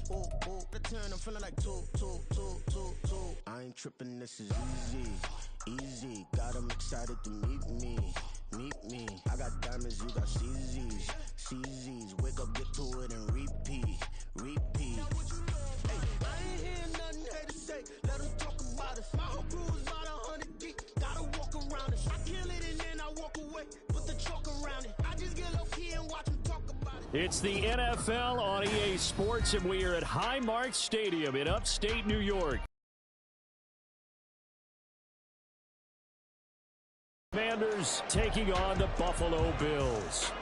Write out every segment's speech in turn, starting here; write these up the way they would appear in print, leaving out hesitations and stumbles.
The turn, I'm feeling like two. I ain't tripping, this is easy. Got 'em excited to meet me. I got diamonds, you got CZs. Wake up, get to it, and repeat. Hey, I ain't hearing nothing hate to say. Let 'em talk about us. My whole crew is about 100 deep. Gotta walk around it. I kill it and then I walk away. Put the chalk around it. I just get low key and watch them talk about it. It's the NFL on EA Sports, and we are at Highmark Stadium in upstate New York. Commanders taking on the Buffalo Bills.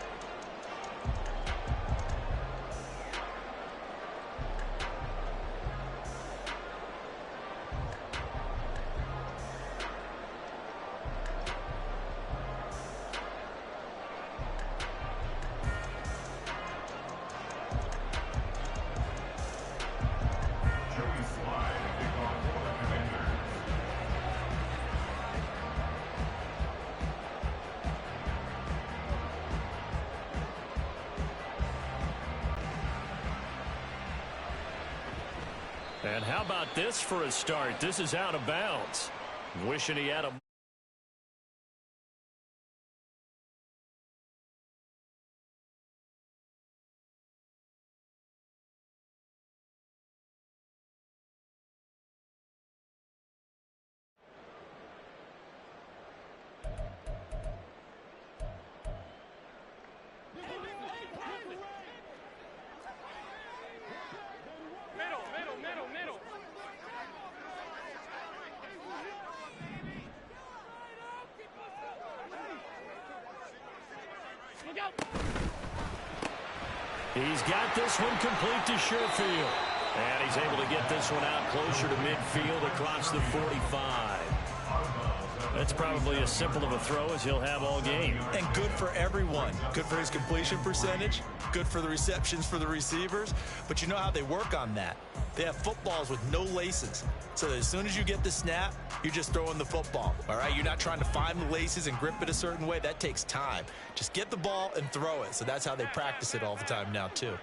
And how about this for a start? This is out of bounds. Wishing he had a... Middle. Look out. He's got this one complete to Sherfield. And he's able to get this one out closer to midfield across the 45. That's probably as simple of a throw as he'll have all game. And good for everyone. Good for his completion percentage. Good for the receptions for the receivers. But you know how they work on that. They have footballs with no laces. So that as soon as you get the snap, you're just throwing the football. All right? You're not trying to find the laces and grip it a certain way. That takes time. Just get the ball and throw it. So that's how they practice it all the time now, too.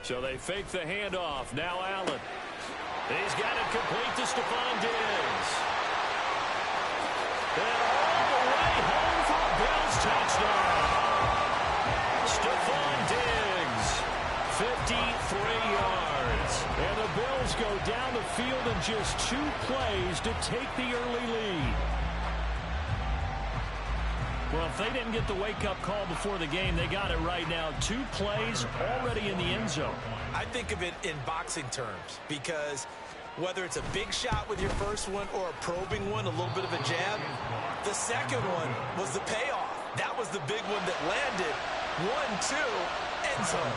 So they fake the handoff. Now Allen. He's got it complete to Stephon Diggs. And all the way home for a Bills touchdown. Stephon Diggs, 53 yards. And the Bills go down the field in just 2 plays to take the early lead. Well, if they didn't get the wake-up call before the game, they got it right now. 2 plays already in the end zone. I think of it in boxing terms because whether it's a big shot with your first one or a probing one, a little bit of a jab, the second one was the payoff. That was the big one that landed. 1-2, end zone.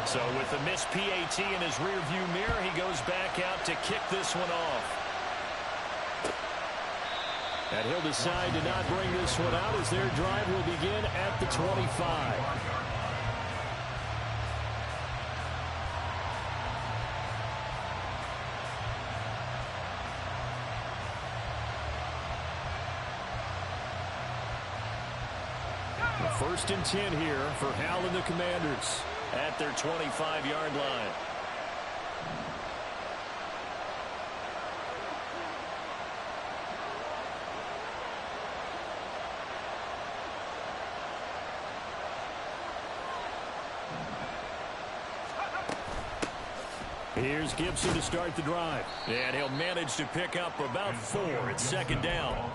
So with the missed PAT in his rearview mirror, he goes back out to kick this one off. And he'll decide to not bring this one out as their drive will begin at the 25. The 1st and 10 here for Hal and the Commanders at their 25-yard line. Here's Gibson to start the drive. And he'll manage to pick up about 4 at 2nd down.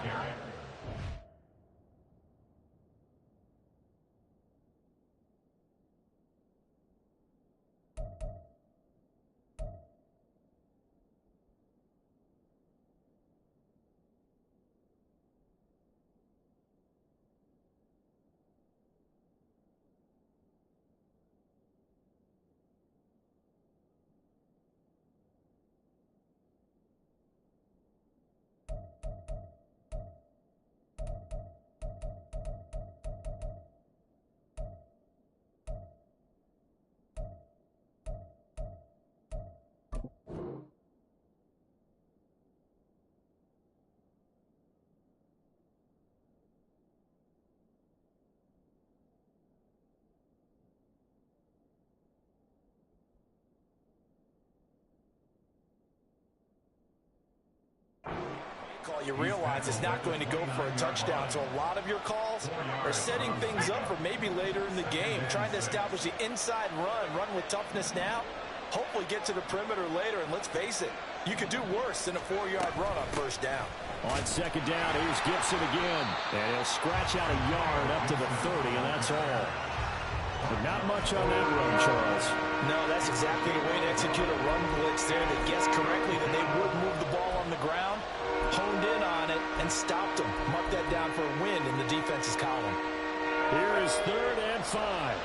ball, you realize it's not going to go for a touchdown. So a lot of your calls are setting things up for maybe later in the game, trying to establish the inside run with toughness now, hopefully get to the perimeter later. And let's face it, you could do worse than a 4-yard run on first down. On second down, here's Gibson again. And he'll scratch out a yard up to the 30, and that's all. But not much on that run, Charles. No, that's exactly the way to execute a run blitz there. They guessed correctly that they would move the ball on the ground, honed in on it, and stopped them. Mark that down for a win in the defense's column. Here is 3rd and 5.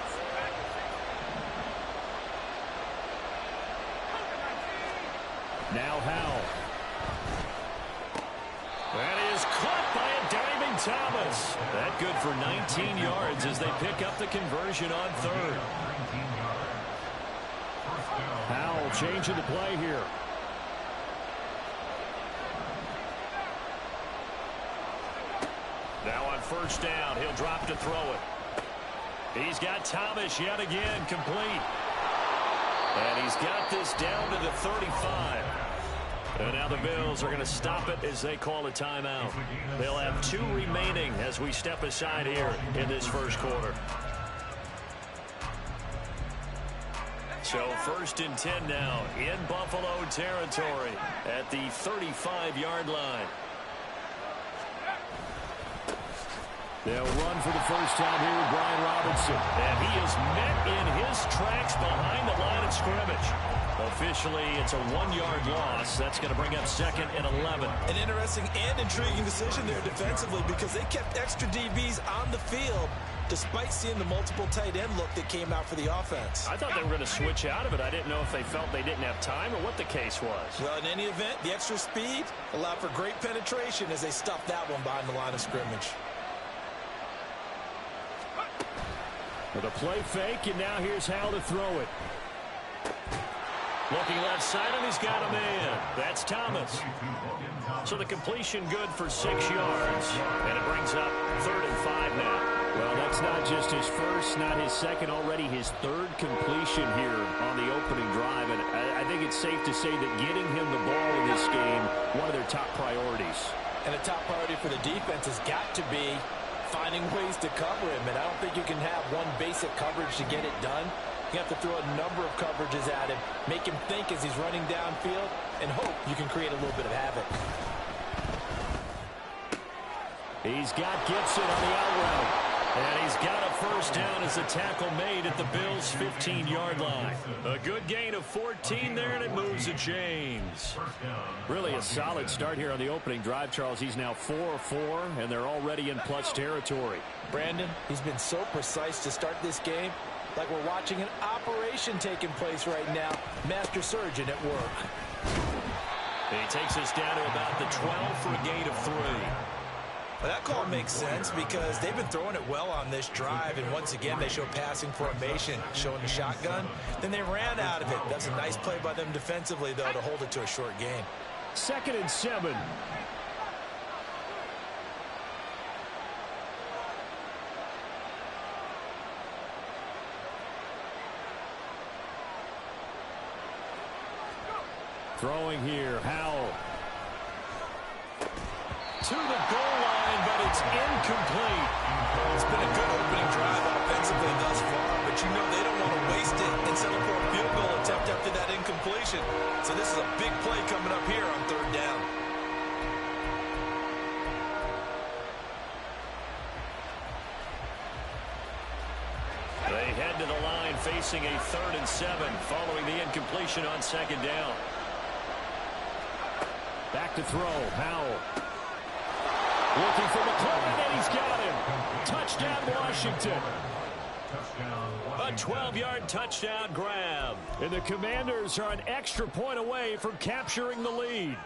Now Howell. That is caught by a diving Thomas. That good for 19 yards as they pick up the conversion on 3rd. Howell changing the play here. Now on first down, he'll drop to throw it. He's got Thomas yet again, complete. And he's got this down to the 35. And now the Bills are going to stop it as they call a timeout. They'll have 2 remaining as we step aside here in this first quarter. So 1st and 10 now in Buffalo territory at the 35-yard line. They'll run for the first time here with Brian Robinson. And he is met in his tracks behind the line of scrimmage. Officially, it's a 1-yard loss. That's going to bring up 2nd and 11. An interesting and intriguing decision there defensively because they kept extra DBs on the field despite seeing the multiple tight end look that came out for the offense. I thought they were going to switch out of it. I didn't know if they felt they didn't have time or what the case was. Well, in any event, the extra speed allowed for great penetration as they stuffed that one behind the line of scrimmage. With a play fake, and now here's Howell to throw it. Looking left side, and he's got a man. That's Thomas. So the completion good for 6 yards, and it brings up 3rd and 5 now. Well, that's not just his first, not his second, already his 3rd completion here on the opening drive. And I think it's safe to say that getting him the ball in this game, one of their top priorities. And a top priority for the defense has got to be finding ways to cover him. And I don't think you can have one basic coverage to get it done. You have to throw a number of coverages at him, make him think as he's running downfield, and hope you can create a little bit of havoc. He's got Gibson on the out route. And he's got a first down as the tackle made at the Bills' 15-yard line. A good gain of 14 there, and it moves the chains. Really a solid start here on the opening drive, Charles. He's now 4-4, and they're already in plus territory. Brandon, he's been so precise to start this game, like we're watching an operation taking place right now. Master surgeon at work. And he takes us down to about the 12 for a gain of 3. Well, that call makes sense because they've been throwing it well on this drive, and once again they show passing formation, showing the shotgun. Then they ran out of it. That's a nice play by them defensively, though, to hold it to a short gain. 2nd and 7. Throwing here, Howell. To the goal line, but it's incomplete. It's been a good opening drive offensively thus far, but you know they don't want to waste it and settle for a field goal attempt after that incompletion. So this is a big play coming up here on 3rd down. They head to the line facing a 3rd and 7 following the incompletion on 2nd down. Back to throw, Howell. Looking for McClellan, and he's got him. Touchdown, Washington. A 12-yard touchdown grab. And the Commanders are an extra point away from capturing the lead.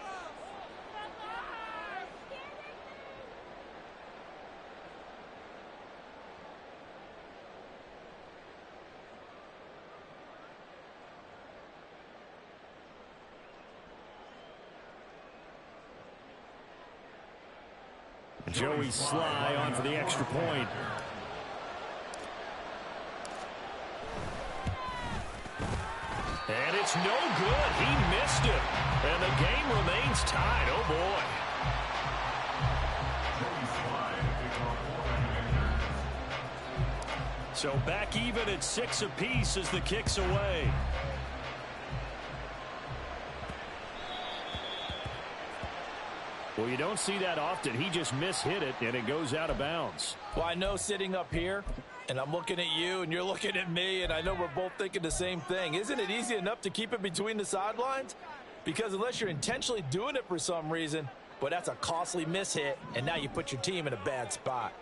Joey Sly on for the extra point. And it's no good. He missed it. And the game remains tied. Oh, boy. So back even at 6 apiece as the kick's away. Well, you don't see that often. He just mishit it, and it goes out of bounds. Well, I know sitting up here, and I'm looking at you, and you're looking at me, and I know we're both thinking the same thing. Isn't it easy enough to keep it between the sidelines? Because unless you're intentionally doing it for some reason, but that's a costly mishit, and now you put your team in a bad spot.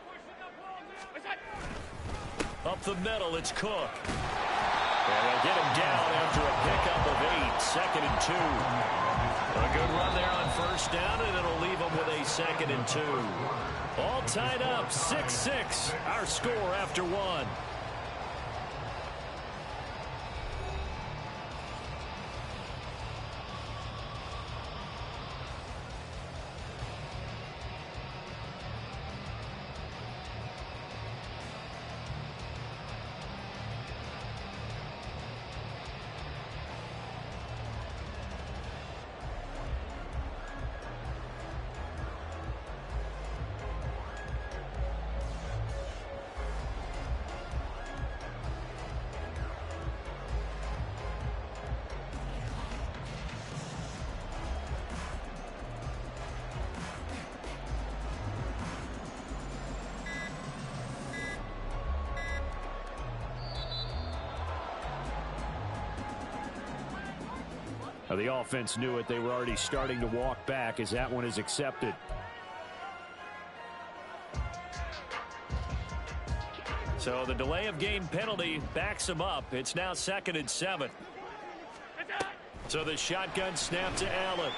Up the middle, it's Cook. And they'll get him down after a pickup of 8, 2nd and 2. A good run there on first down, and it'll leave them with a 2nd and 2. All tied up, 6-6, our score after 1. The offense knew it. They were already starting to walk back as that one is accepted. So the delay of game penalty backs them up. It's now 2nd and 7. So the shotgun snap to Allen.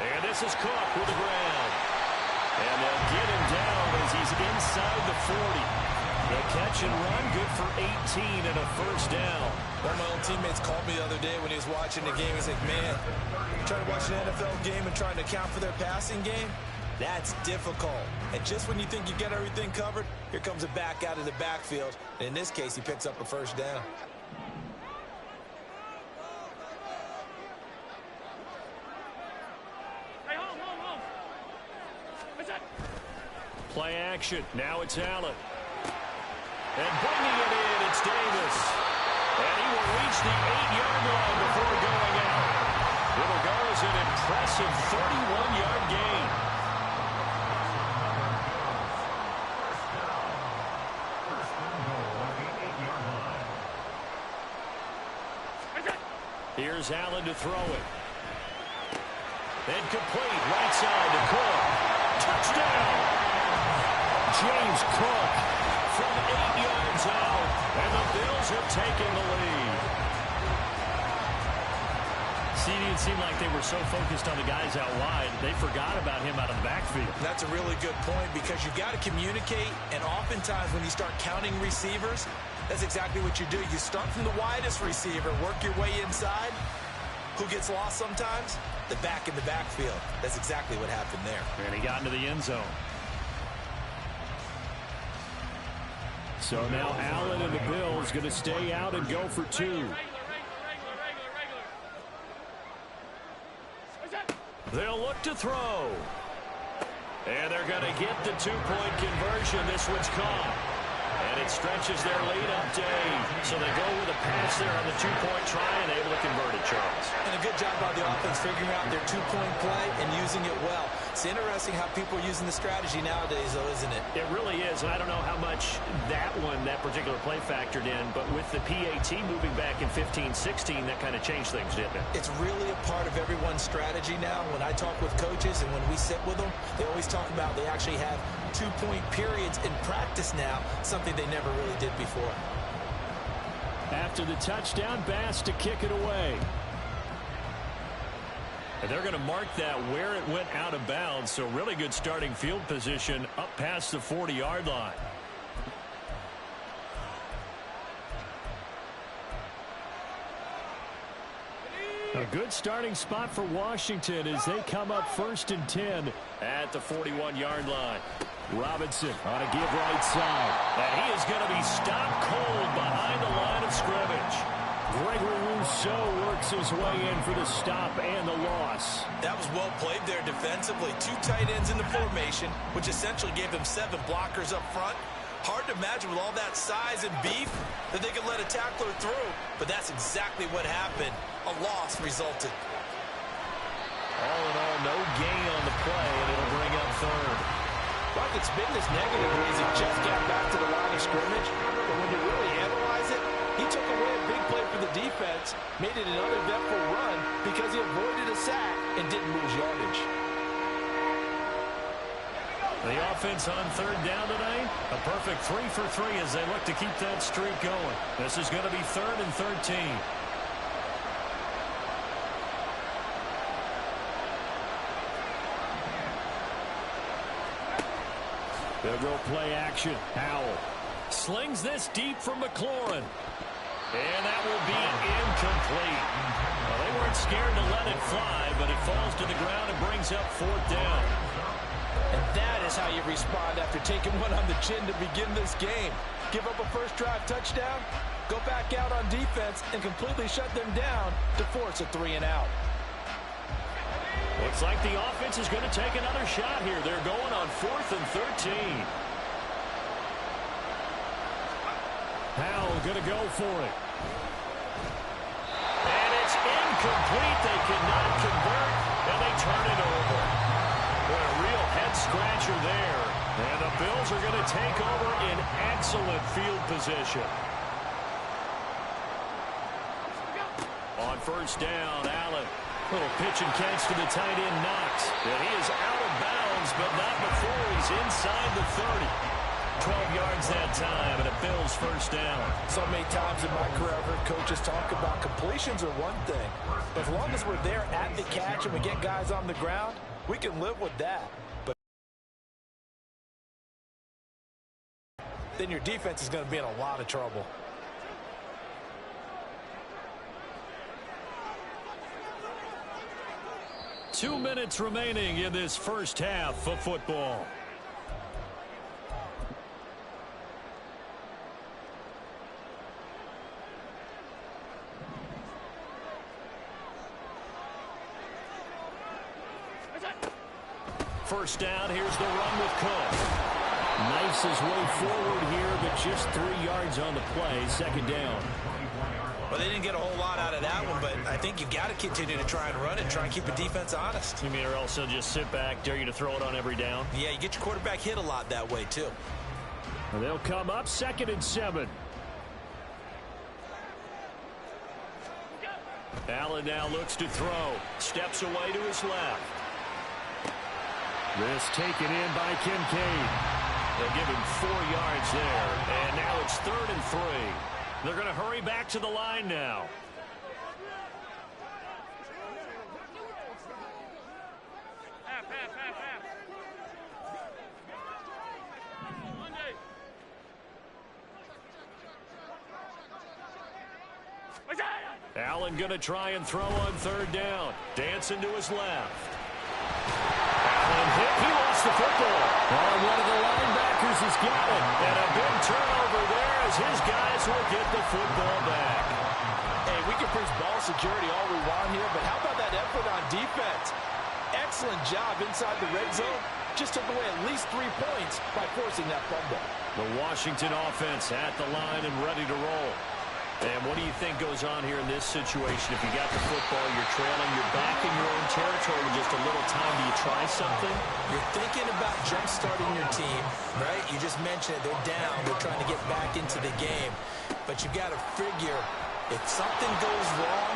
And this is Cook with the ground. And they'll get him down as he's inside the 40. The catch and run, good for 18 and a first down. One of my old teammates called me the other day when he was watching the game. He's like, man, trying to watch an NFL game and trying to account for their passing game, that's difficult. And just when you think you get everything covered, here comes a back out of the backfield. And in this case, he picks up a first down. Play action. Now it's Allen. And bringing it in, it's Davis. And he will reach the 8-yard line before going out. It'll go as an impressive 31-yard gain. Here's Allen to throw it. And complete right side to Cook. Touchdown! James Cook from 8 yards out, and the Bills have taken the lead. See, it seemed like they were so focused on the guys out wide, they forgot about him out of the backfield. That's a really good point because you've got to communicate, and oftentimes when you start counting receivers, that's exactly what you do. You start from the widest receiver, work your way inside. Who gets lost sometimes? The back in the backfield. That's exactly what happened there. And he got into the end zone. So now Allen and the Bills going to stay out and go for 2. They'll look to throw. And they're going to get the 2-point conversion. This one's caught. And it stretches their lead up to 8. So they go with a pass there on the 2-point try and able to convert it, Charles. And a good job by the offense figuring out their 2-point play and using it well. It's interesting how people are using the strategy nowadays, though, isn't it? It really is, and I don't know how much that particular play factored in, but with the PAT moving back in 15-16, that kind of changed things, didn't it? It's really a part of everyone's strategy now. When I talk with coaches and when we sit with them, they always talk about they actually have 2-point periods in practice now, something they never really did before. After the touchdown, Bass to kick it away. And they're going to mark that where it went out of bounds, so really good starting field position up past the 40-yard line. A good starting spot for Washington as they come up 1st and 10 at the 41-yard line. Robinson on a give right side. And he is going to be stopped cold behind the line of scrimmage. Gregory Rousseau works his way in for the stop and the loss. That was well played there defensively. 2 tight ends in the formation, which essentially gave them 7 blockers up front. Hard to imagine with all that size and beef that they could let a tackler through, but that's exactly what happened. A loss resulted. All in all, no gain on the play, and it'll bring up third. Like it's been this negative as he just got back to the line of scrimmage, but when you really analyze it, he took away a big play for the defense, made it an uneventful run because he avoided a sack and didn't lose yardage. The offense on third down tonight, a perfect 3 for 3 as they look to keep that streak going. This is going to be 3rd and 13. They'll go play action. Howell slings this deep from McLaurin. And that will be incomplete. Well, they weren't scared to let it fly, but it falls to the ground and brings up 4th down. And that is how you respond after taking one on the chin to begin this game. Give up a first drive touchdown, go back out on defense, and completely shut them down to force a 3-and-out. Looks like the offense is going to take another shot here. They're going on 4th and 13. Howell going to go for it. And it's incomplete. They cannot convert, and they turn it over. What a real head-scratcher there. And the Bills are going to take over in excellent field position. On first down, Allen. Little pitch and catch to the tight end, Knox. And he is out of bounds, but not before he's inside the 30. 12 yards that time, and a Bills first down. So many times in my career, I've heard coaches talk about completions are one thing. But as long as we're there at the catch and we get guys on the ground, we can live with that. But then your defense is going to be in a lot of trouble. Two minutes remaining in this first half of football. First down, here's the run with Cook. Knifes his way forward here, but just 3 yards on the play, second down. Well, they didn't get a whole lot out of that one, but I think you've got to continue to try and run it, try and keep the defense honest. You mean or else they'll just sit back, dare you to throw it on every down? Yeah, you get your quarterback hit a lot that way, too. And they'll come up 2nd and 7. Allen now looks to throw. Steps away to his left. This taken in by Kincaid. They'll give him 4 yards there. And now it's 3rd and 3. They're going to hurry back to the line now. Allen going to try and throw on 3rd down. Dancing to his left. Allen hit. He lost the football. Oh, one of the linebackers has got it. And a big turnover there as his guys will get the football back. Hey, we can preach ball security all we want here, but how about that effort on defense? Excellent job inside the red zone. Just took away at least 3 points by forcing that fumble. The Washington offense at the line and ready to roll. And what do you think goes on here in this situation? If you got the football, you're trailing, you're back in your own territory with just a little time. Do you try something? You're thinking about jump-starting your team, right? You just mentioned it. They're down. They're trying to get back into the game. But you've got to figure if something goes wrong.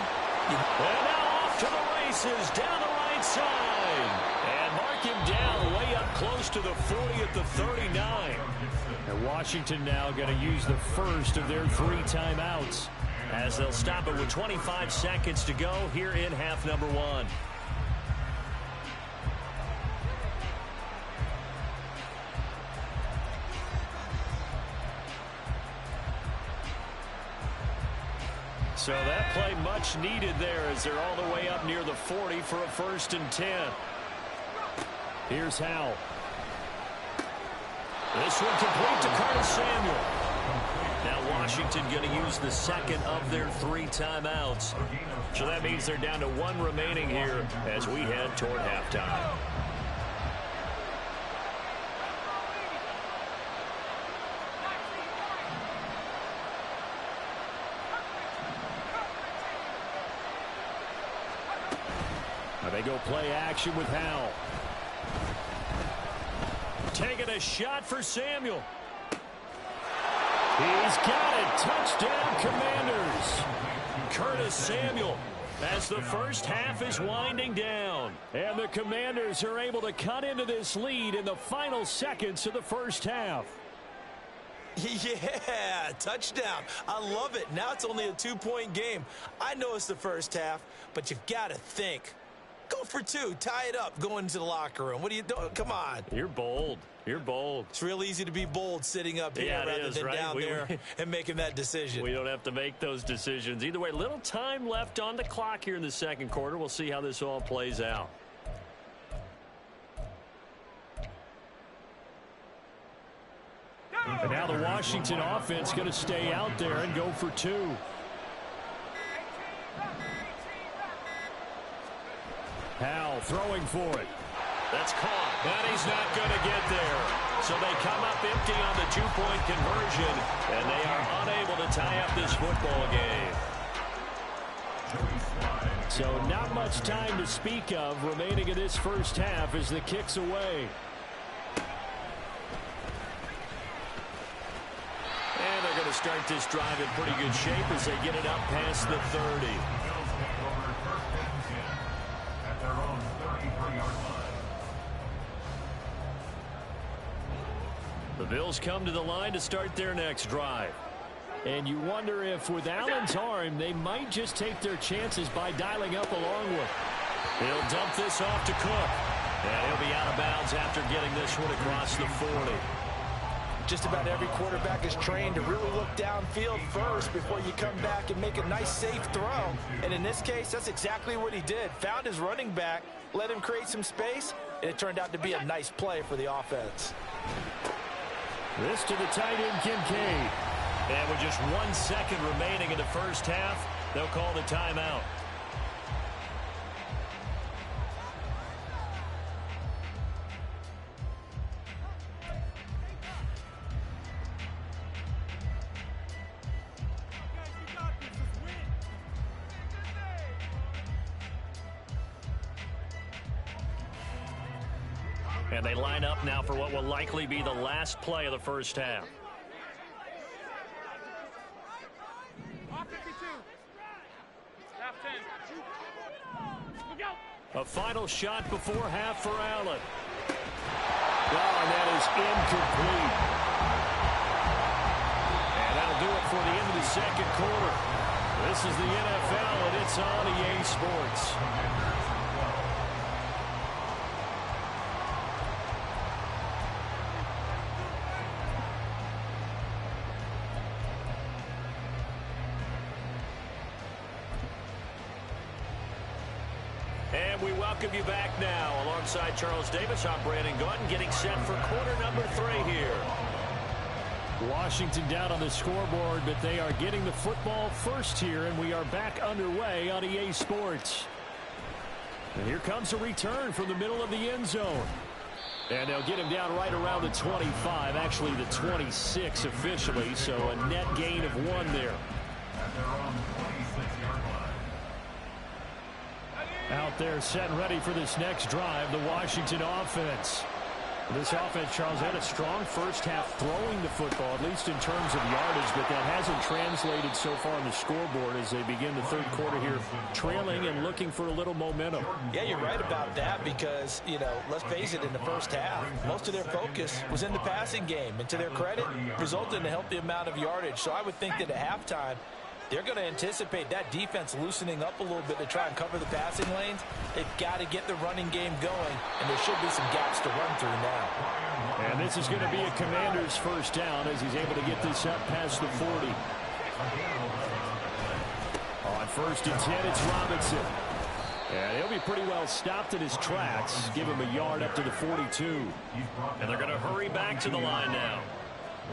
And now off to the races down the right side. And mark him down way up close to the 40 at the 39. And Washington now going to use the first of their 3 timeouts as they'll stop it with 25 seconds to go here in half number 1. So that play much needed there as they're all the way up near the 40 for a 1st and 10. Here's Howell. This one complete to Curtis Samuel. Now Washington going to use the 2nd of their 3 timeouts. So that means they're down to 1 remaining here as we head toward halftime. And they go play action with Howell. Taking a shot for Samuel. He's got it. Touchdown, Commanders. Curtis Samuel as the first half is winding down. And the Commanders are able to cut into this lead in the final seconds of the first half. Yeah, touchdown. I love it. Now it's only a 2-point game. I know it's the first half, but you've got to think. Go for 2. Tie it up going into the locker room. What are you doing? Come on. You're bold. You're bold. It's real easy to be bold sitting up here rather than right? down there and making that decision. We don't have to make those decisions. Either way, little time left on the clock here in the second quarter. We'll see how this all plays out. And now the Washington offense going to stay out there and go for 2. Howell throwing for it. That's caught. And he's not going to get there. So they come up empty on the 2-point conversion, and they are unable to tie up this football game. So not much time to speak of remaining in this first half as the kick's away. And they're going to start this drive in pretty good shape as they get it up past the 30. The Bills come to the line to start their next drive. And you wonder if with Allen's arm, they might just take their chances by dialing up a long one. He'll dump this off to Cook. And he'll be out of bounds after getting this one across the 40. Just about every quarterback is trained to really look downfield first before you come back and make a nice, safe throw. And in this case, that's exactly what he did. Found his running back, let him create some space, and it turned out to be a nice play for the offense. This to the tight end, Kincaid. And with just 1 second remaining in the first half, they'll call the timeout. And they line up now for what will likely be the last play of the first half. A final shot before half for Allen. Oh, and that is incomplete. And that'll do it for the end of the second quarter. This is the NFL, and it's on EA Sports. And we welcome you back now. Alongside Charles Davis, I'm Brandon Gautin, getting set for quarter number 3 here. Washington down on the scoreboard, but they are getting the football first here, and we are back underway on EA Sports. And here comes a return from the middle of the end zone. And they'll get him down right around the 25, actually the 26 officially, so a net gain of 1 there. Out there set and ready for this next drive, the Washington offense. This offense, Charles, had a strong first half throwing the football, at least in terms of yardage, but that hasn't translated so far on the scoreboard as they begin the third quarter here, trailing and looking for a little momentum. Yeah, you're right about that because, you know, let's face it, in the first half, most of their focus was in the passing game. And to their credit, resulted in a healthy amount of yardage. So I would think that at halftime, they're going to anticipate that defense loosening up a little bit to try and cover the passing lanes. They've got to get the running game going, and there should be some gaps to run through now. And this is going to be a Commander's first down as he's able to get this up past the 40. On 1st and 10, it's Robinson. And he'll be pretty well stopped in his tracks. Give him a yard up to the 42. And they're going to hurry back to the line now.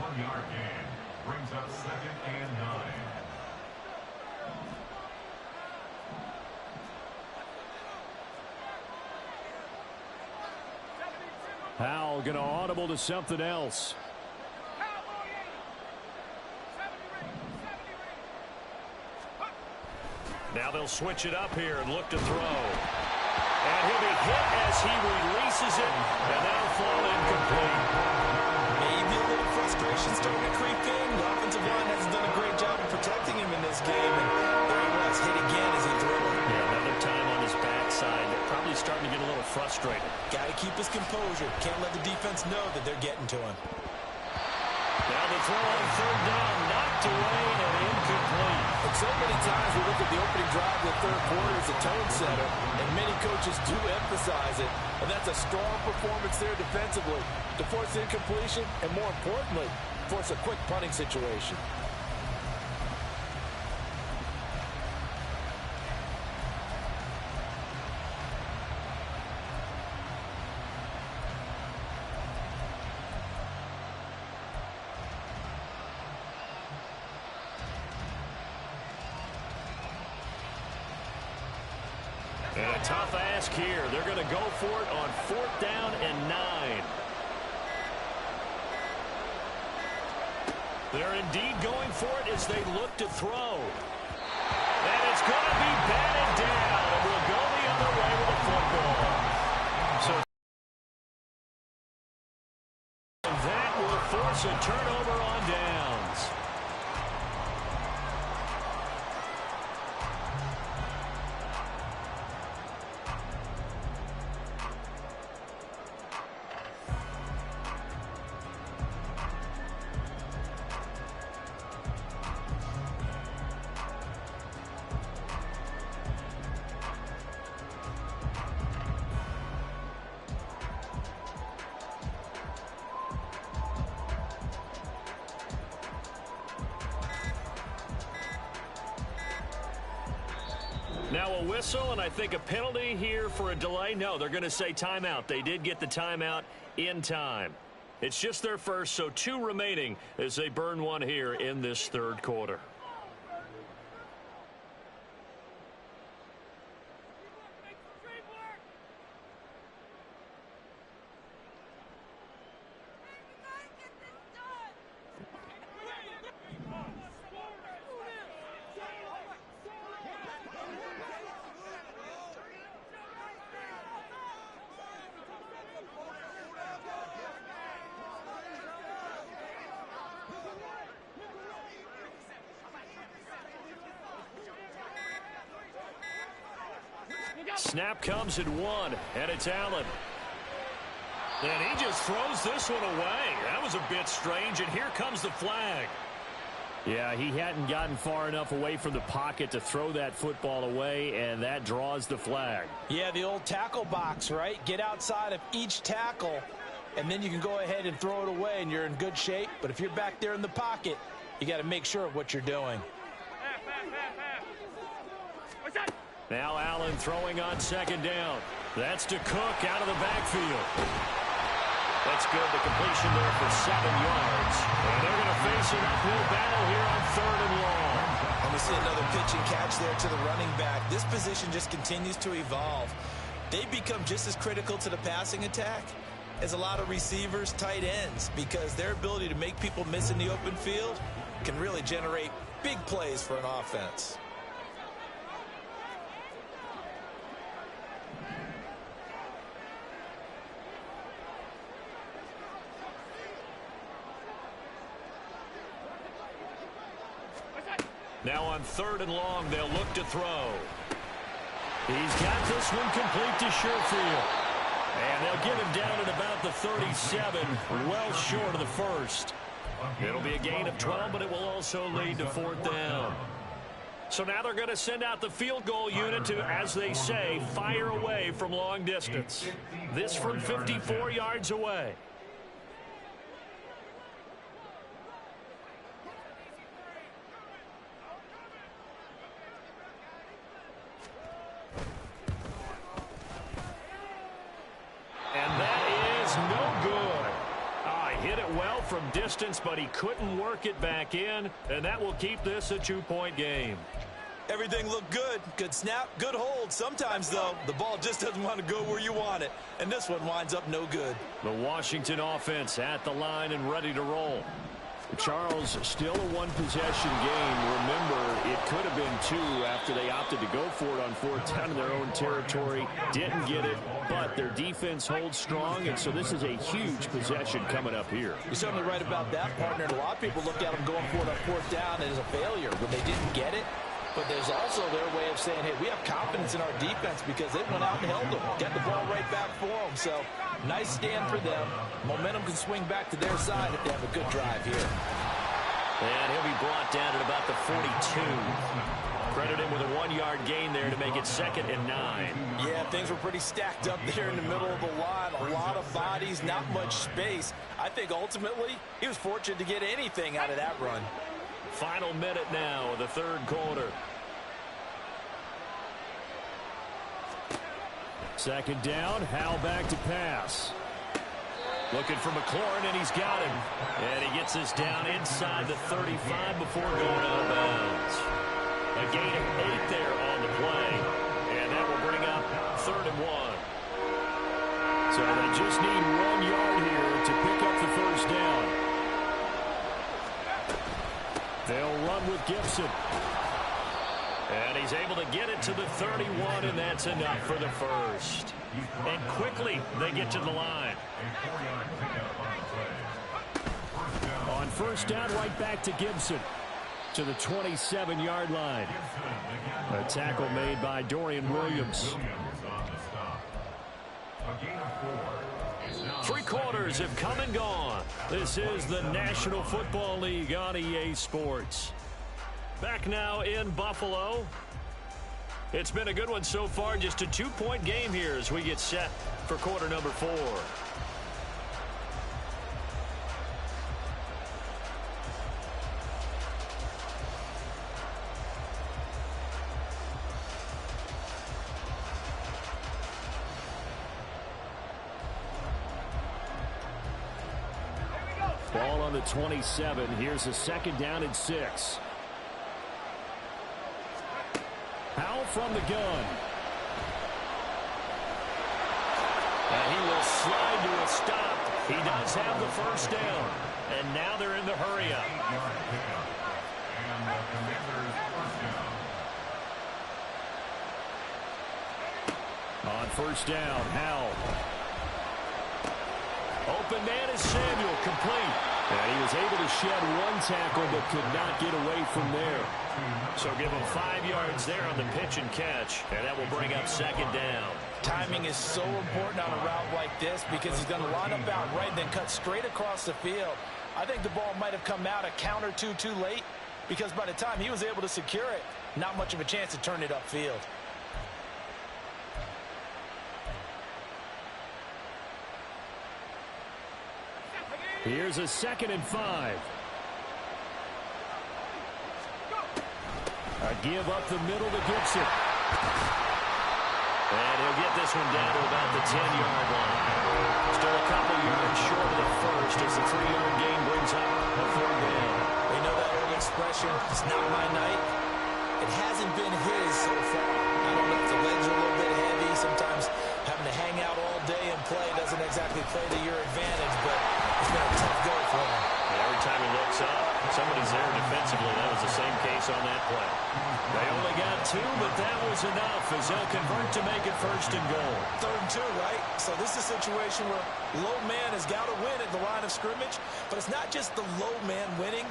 1 yard gain brings up 2nd and 9. Howell going to audible to something else. Now they'll switch it up here and look to throw. And he'll be hit as he releases it, and that'll fall incomplete. Maybe a little frustration starting to creep in. The offensive line hasn't done a great job of protecting him in this game, and there he was, hit again as he threw it. Yeah, another time on his backside. Probably starting to get a little frustrated. Got to keep his composure. Can't let the defense know that they're getting to him. Now the throw on third down, knocked away and incomplete. And so many times we look at the opening drive of the third quarter as a tone setter, and many coaches do emphasize it. And that's a strong performance there defensively to force incompletion and, more importantly, force a quick punting situation. And a tough ask here. They're going to go for it on 4th down and 9. They're indeed going for it as they look to throw. And it's going to be batted down. And we'll go the other way with the football. So that will force a turnover on downs. Now a whistle, and I think a penalty here for a delay. No, they're going to say timeout. They did get the timeout in time. It's just their first, so 2 remaining as they burn one here in this third quarter. Snap comes at 1, and it's Allen. And he just throws this one away. That was a bit strange, and here comes the flag. Yeah, he hadn't gotten far enough away from the pocket to throw that football away, and that draws the flag. Yeah, the old tackle box, right? Get outside of each tackle, and then you can go ahead and throw it away, and you're in good shape. But if you're back there in the pocket, you got to make sure of what you're doing. Now Allen throwing on 2nd down. That's to Cook out of the backfield. That's good. The completion there for 7 yards. And they're going to face an uphill battle here on 3rd and long. And we see another pitch and catch there to the running back. This position just continues to evolve. They become just as critical to the passing attack as a lot of receivers, tight ends, because their ability to make people miss in the open field can really generate big plays for an offense. Now on 3rd and long, they'll look to throw. He's got this one complete to Sherfield. And they'll get him down at about the 37, well short of the first. It'll be a gain of 12, but it will also lead to 4th down. So now they're going to send out the field goal unit to, as they say, fire away from long distance. This from 54 yards away. And that is no good. Hit it well from distance, but he couldn't work it back in, and that will keep this a 2-point game. Everything looked good. Good snap, good hold. Sometimes, though, the ball just doesn't want to go where you want it, and this one winds up no good. The Washington offense at the line and ready to roll. Charles, still a one-possession game. Remember, It could have been 2 after they opted to go for it on 4th down in their own territory. Didn't get it, but their defense holds strong, and so this is a huge possession coming up here. You're certainly right about that, partner. And a lot of people look at them going for it on 4th down as a failure when they didn't get it. But there's also their way of saying, hey, we have confidence in our defense because they went out and held them. Got the ball right back for them. So nice stand for them. Momentum can swing back to their side if they have a good drive here. And he'll be brought down at about the 42. Credit him with a 1-yard gain there to make it 2nd and 9. Yeah, things were pretty stacked up there in the middle of the line. A lot of bodies, not much space. I think ultimately he was fortunate to get anything out of that run. Final minute now of the 3rd quarter. 2nd down, Howell back to pass. Looking for McLaurin, and he's got him. And he gets us down inside the 35 before going out of bounds. A gain of 8 there on the play. And that will bring up 3rd and 1. So they just need 1 yard here to pick up the 1st down. They'll run with Gibson. And he's able to get it to the 31, and that's enough for the 1st. And quickly, they get to the line. On 1st down, right back to Gibson. To the 27-yard line. A tackle made by Dorian Williams. 3 quarters have come and gone. This is the National Football League on EA Sports. Back now in Buffalo. It's been a good one so far. Just a 2-point game here as we get set for quarter number 4. Ball on the 27. Here's a 2nd down and 6. Howell from the gun. And he will slide to a stop. He does have the 1st down. And now they're in the hurry-up. On 1st down, Howell. Open man is Samuel, complete. And he was able to shed 1 tackle but could not get away from there. So give him 5 yards there on the pitch and catch, and that will bring up 2nd down. Timing is so important on a route like this because he's going to line up out right and then cut straight across the field. I think the ball might have come out a count or two too late because by the time he was able to secure it, not much of a chance to turn it upfield. Here's a 2nd and 5. A give up the middle to Gibson. And he'll get this one down to about the 10-yard line. Still a couple yards short of the 1st as the 3-yard gain brings up a 3rd down. We know that old expression, it's not my night. It hasn't been his so far. I don't know if the legs are a little bit heavy. Sometimes having to hang out all day and play doesn't exactly play to your advantage, but it's been a tough go for him. And every time he looks up, somebody's there defensively. That was the same case on that play. They only got 2, but that was enough as they'll convert to make it 1st and goal. 3rd and 2, right? So this is a situation where low man has got to win at the line of scrimmage, but it's not just the low man winning.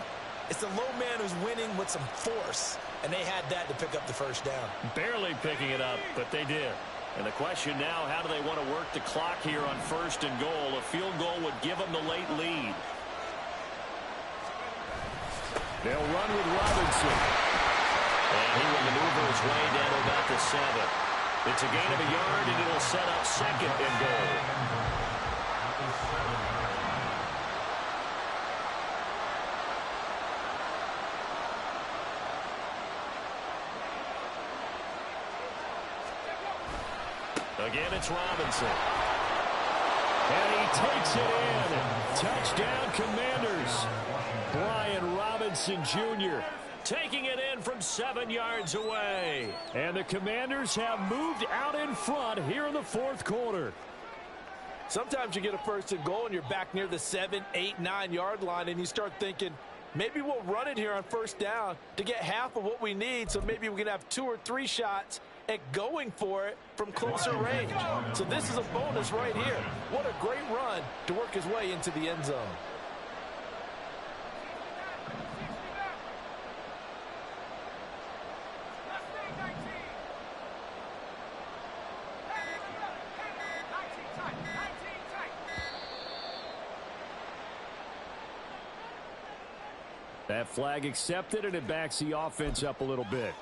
It's the low man who's winning with some force, and they had that to pick up the 1st down. Barely picking it up, but they did. And the question now, how do they want to work the clock here on 1st and goal? A field goal would give them the late lead. They'll run with Robinson. And he will maneuver his way down to about the 7. It's a gain of a yard, and it'll set up 2nd and goal. Again, it's Robinson. And he takes it in. Touchdown, Commanders. Brian Robinson Jr. taking it in from 7 yards away. And the Commanders have moved out in front here in the 4th quarter. Sometimes you get a 1st and goal and you're back near the 7, 8, 9 yard line and you start thinking, Maybe we'll run it here on first down to get half of what we need, so maybe we can have 2 or 3 shots at going for it from closer range. So this is a bonus right here. What a great run to work his way into the end zone. That flag accepted, and it backs the offense up a little bit.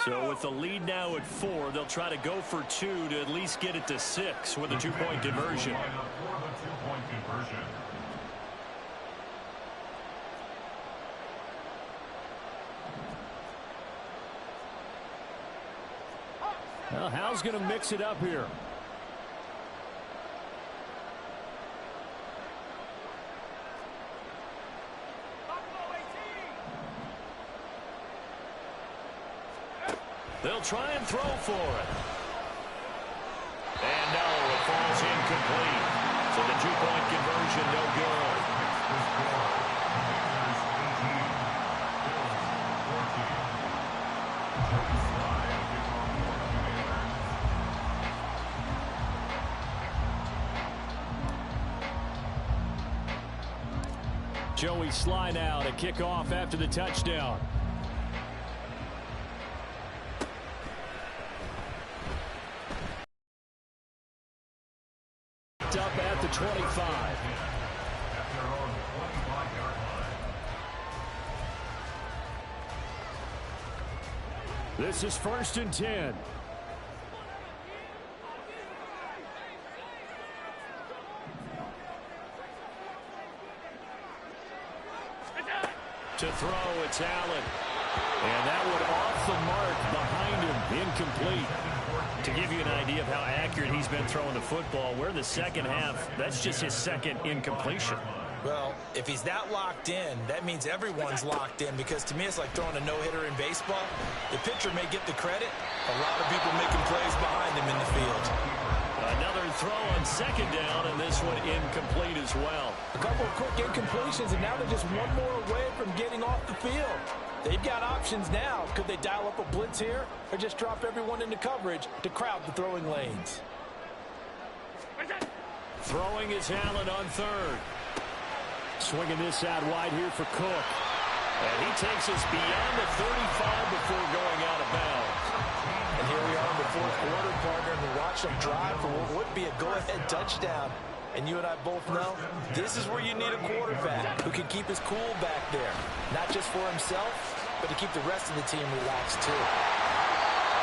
So with the lead now at 4, they'll try to go for 2 to at least get it to 6 with a 2-point conversion. Well, Hal's going to mix it up here. They'll try and throw for it. And no, it falls incomplete. So the 2-point conversion, no good. Joey Sly now to kick off after the touchdown. Up at the 25. This is 1st and 10. To throw, it's Allen. And that one off the mark behind him, incomplete. To give you an idea of how accurate he's been throwing the football, we're the second half. That's just his second incompletion. Well, if he's that locked in, that means everyone's locked in, because to me it's like throwing a no-hitter in baseball. The pitcher may get the credit. A lot of people making plays behind him in the field. Another throw on 2nd down, and this one incomplete as well. A couple of quick incompletions, and now they're just one more away from getting off the field. They've got options now. Could they dial up a blitz here or just drop everyone into coverage to crowd the throwing lanes? Throwing is Allen on 3rd. Swinging this out wide here for Cook. And he takes us beyond the 35 before going out of bounds. And here we are in the 4th quarter, partner, and we watch them drive for what would be a go-ahead touchdown. And you and I both know this is where you need a quarterback who can keep his cool back there. Not just for himself, but to keep the rest of the team relaxed too.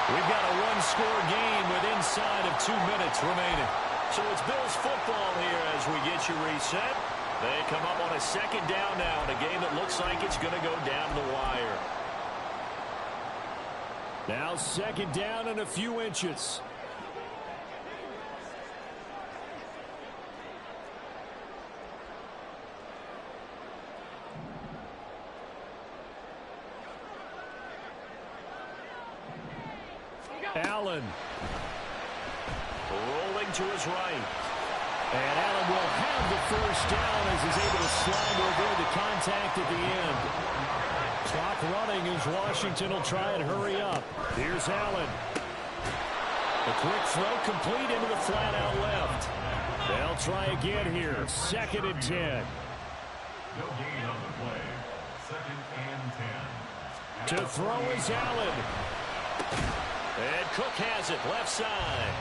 We've got a 1-score game with inside of 2 minutes remaining. So it's Bills football here as we get you reset. They come up on a 2nd down now in a game that looks like it's going to go down the wire. Now 2nd down and a few inches. Allen rolling to his right. And Allen will have the 1st down as he's able to slide over the contact at the end. Clock running as Washington will try and hurry up. Here's Allen. The quick throw complete into the flat out left. They'll try again here. 2nd and 10. No gain on the play. 2nd and 10. To throw is Allen. And Cook has it left side.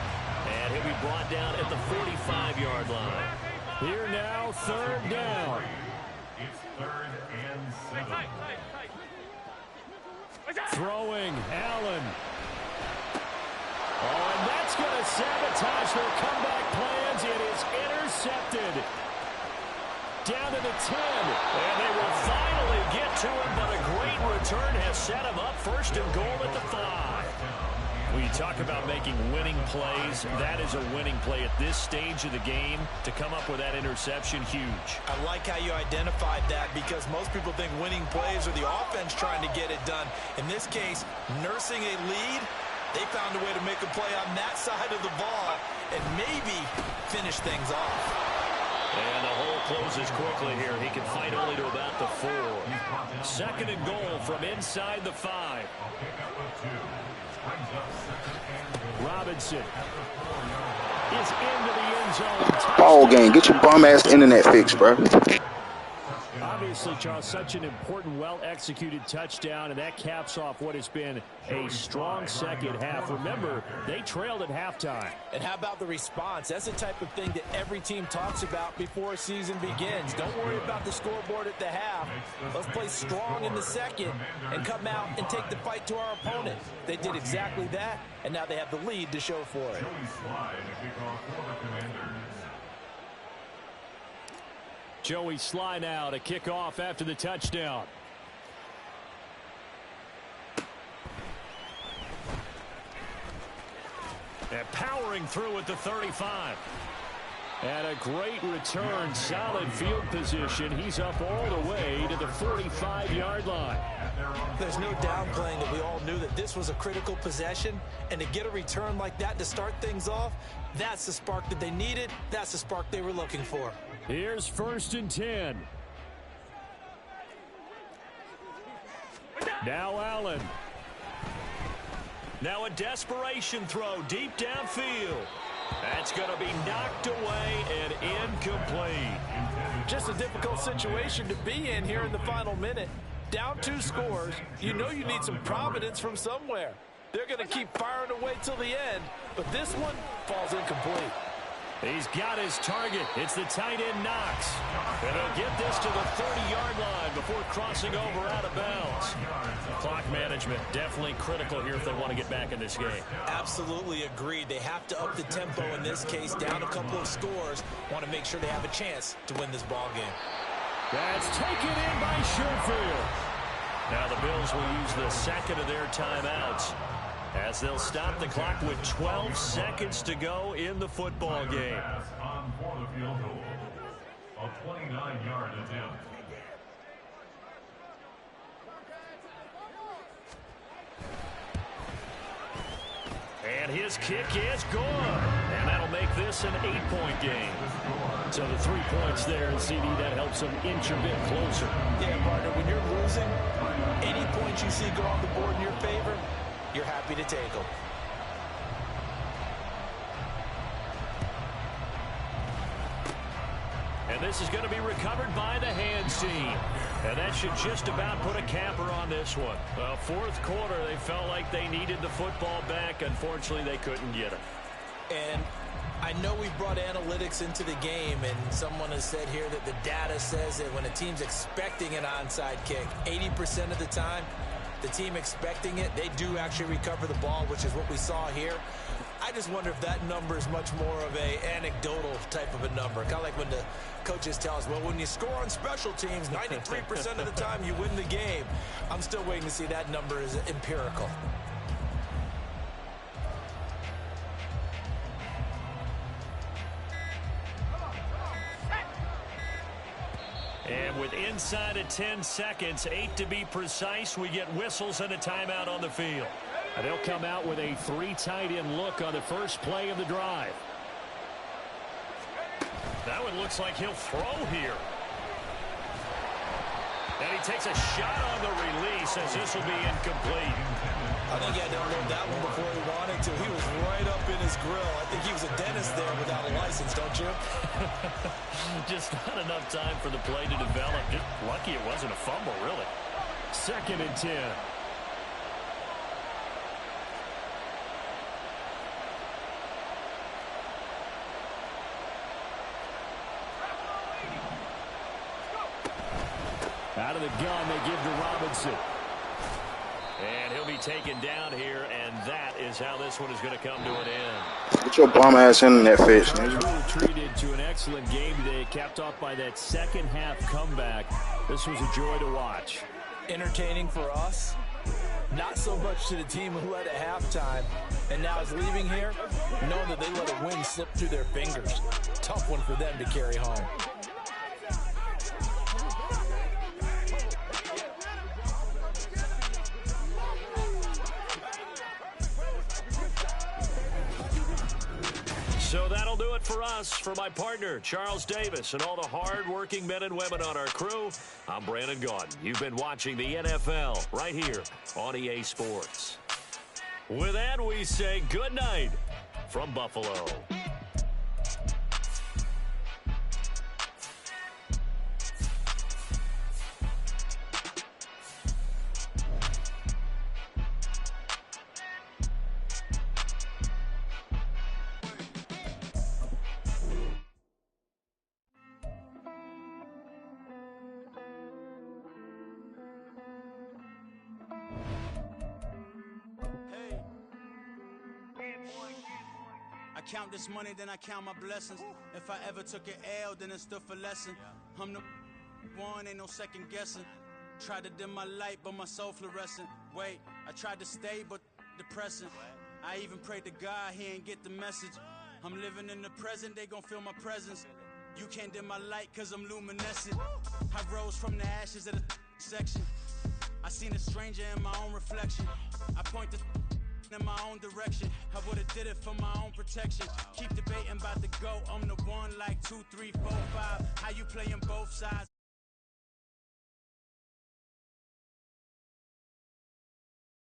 And he'll be brought down at the 45-yard line. Here now, 3rd down. It's 3rd and 7. Throwing, Allen. Oh, and that's going to sabotage their comeback plans. It is intercepted. Down to the 10. And they will finally get to him, but a great return has set him up 1st and goal at the 5. When you talk about making winning plays, that is a winning play at this stage of the game. To come up with that interception, huge. I like how you identified that because most people think winning plays are the offense trying to get it done. In this case, nursing a lead, they found a way to make a play on that side of the ball and maybe finish things off. And the hole closes quickly here. He can fight only to about the 4. Second and goal from inside the 5. Robinson is into the end zone. Ball game. Get your bum ass internet fixed, bro. Obviously, Charles, such an important, well-executed touchdown, and that caps off what has been a strong second half. Remember, they trailed at halftime. And how about the response? That's the type of thing that every team talks about before a season begins. Don't worry about the scoreboard at the half. Let's play strong in the second and come out and take the fight to our opponent. They did exactly that, and now they have the lead to show for it. Joey Sly now to kick off after the touchdown. And powering through at the 35. And a great return, solid field position. He's up all the way to the 45-yard line. There's no downplaying that we all knew that this was a critical possession, and to get a return like that to start things off, that's the spark that they needed. That's the spark they were looking for. Here's 1st and 10. Now Allen. Now a desperation throw deep downfield. That's going to be knocked away and incomplete. Just a difficult situation to be in here in the final minute. Down 2 scores, you know you need some providence from somewhere. They're going to keep firing away till the end, but this one falls incomplete. He's got his target. It's the tight end Knox. And he'll get this to the 30-yard line before crossing over out of bounds. Clock management definitely critical here if they want to get back in this game. Absolutely agreed. They have to up the tempo in this case, down a couple of scores. Want to make sure they have a chance to win this ball game. That's taken in by Sherfield. Now the Bills will use the second of their timeouts as they'll stop the clock with 12 seconds to go in the football game. On for the field goal. A 29-yard attempt. And his kick is good. And that'll make this an 8-point game. So the 3 points there, and CD, that helps them inch a bit closer. Yeah, partner, when you're losing, any points you see go on the board in your favor, you're happy to take them. And this is going to be recovered by the hands team. And that should just about put a capper on this one. Well, 4th quarter, they felt like they needed the football back. Unfortunately, they couldn't get it. And I know we've brought analytics into the game, and someone has said here that the data says that when a team's expecting an onside kick, 80% of the time, the team expecting it, they do actually recover the ball, which is what we saw here. I just wonder if that number is much more of a anecdotal type of a number. Kind of like when the coaches tell us, well, when you score on special teams, 93% of the time you win the game. I'm still waiting to see that number is empirical. And with inside of 10 seconds, 8 to be precise, we get whistles and a timeout on the field. And they'll come out with a 3 tight end look on the first play of the drive. That one looks like he'll throw here. And he takes a shot on the release as this will be incomplete. I think he had to unload that one before he wanted to. He was right up in his grill. I think he was a dentist there without a license, don't you? Just not enough time for the play to develop. Just lucky it wasn't a fumble, really. 2nd and 10. Out of the gun, they give to Robinson. And he'll be taken down here, and that is how this one is going to come to an end. Get your bum ass internet fixed, nigga. Treated to an excellent game today, capped off by that second half comeback. This was a joy to watch. Entertaining for us, Not so much to the team who led at halftime and now is leaving here, knowing that they let a win slip through their fingers. Tough one for them to carry home. So that'll do it for us. For my partner, Charles Davis, and all the hard-working men and women on our crew, I'm Brandon Gaudin. You've been watching the NFL right here on EA Sports. With that, we say good night from Buffalo. I count this money, then I count my blessings. If I ever took an L, then it stood for lesson. I'm the one, ain't no second guessing. Tried to dim my light, but my soul fluorescent. Wait, I tried to stay, but depressing. I even prayed to God, he ain't get the message. I'm living in the present, they gon' feel my presence. You can't dim my light, cause I'm luminescent. I rose from the ashes of the section. I seen a stranger in my own reflection. I point the in my own direction. I would've did it for my own protection. Keep debating about the GOAT. I'm the one like 2, 3, 4, 5. How you playing both sides?